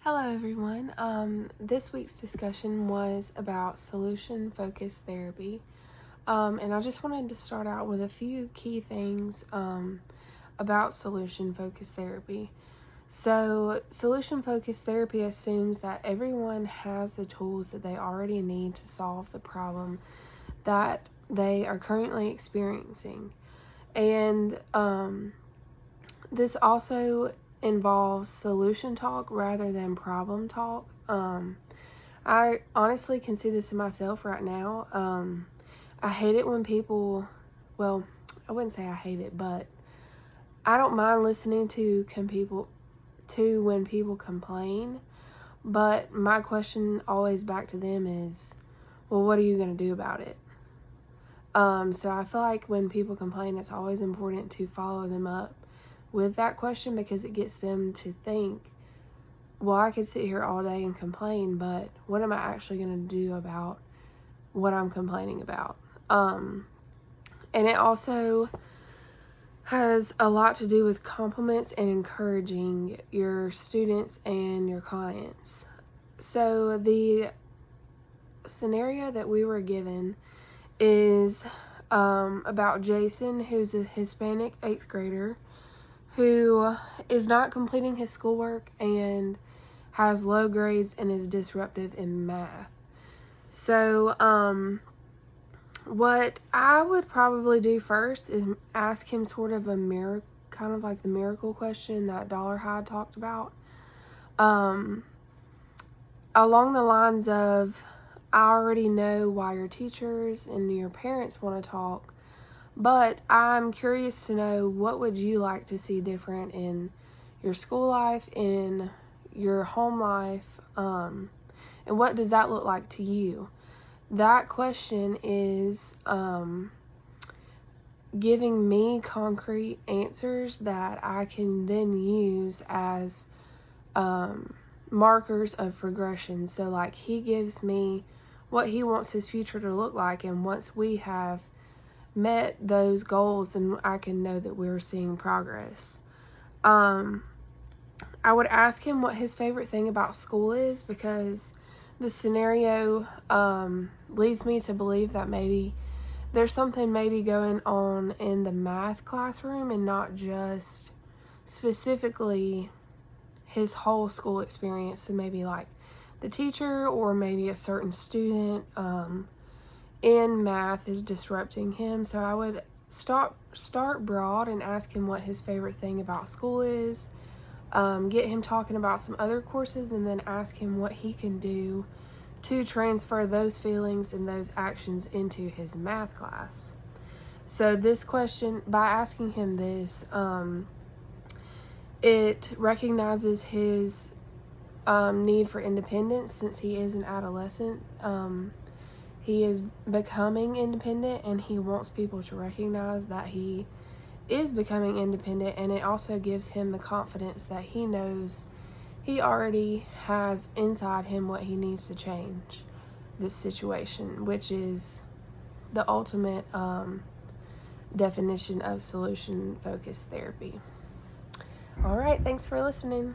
Hello, everyone. This week's discussion was about solution-focused therapy. And I just wanted to start out with a few key things about solution-focused therapy. So, solution-focused therapy assumes that everyone has the tools that they already need to solve the problem that they are currently experiencing. And this also involves solution talk rather than problem talk. I honestly can see this in myself right now. I hate it when people, well, I wouldn't say I hate it, but I don't mind listening to when people complain. But my question always back to them is, well, what are you going to do about it? So I feel like when people complain, it's always important to follow them up with that question because it gets them to think, well, I could sit here all day and complain, but what am I actually going to do about what I'm complaining about? And it also has a lot to do with compliments and encouraging your students and your clients. So the scenario that we were given is about Jason, who's a Hispanic 8th grader who is not completing his schoolwork and has low grades and is disruptive in math. So, what I would probably do first is ask him sort of kind of like the miracle question that Dollar High talked about. Along the lines of, I already know why your teachers and your parents want to talk, but I'm curious to know, what would you like to see different in your school life, in your home life, and what does that look like to you? That question is giving me concrete answers that I can then use as markers of progression. So like, he gives me what he wants his future to look like, and once we have met those goals, then I can know that we're seeing progress. I would ask him what his favorite thing about school is, because the scenario leads me to believe that maybe there's something maybe going on in the math classroom and not just specifically his whole school experience. So maybe like the teacher or maybe a certain student in math is disrupting him. So I would start broad and ask him what his favorite thing about school is, get him talking about some other courses, and then ask him what he can do to transfer those feelings and those actions into his math class. So this question, by asking him this, it recognizes his need for independence since he is an adolescent. He is becoming independent, and he wants people to recognize that he is becoming independent, and it also gives him the confidence that he knows he already has inside him what he needs to change this situation, which is the ultimate definition of solution-focused therapy. All right, thanks for listening.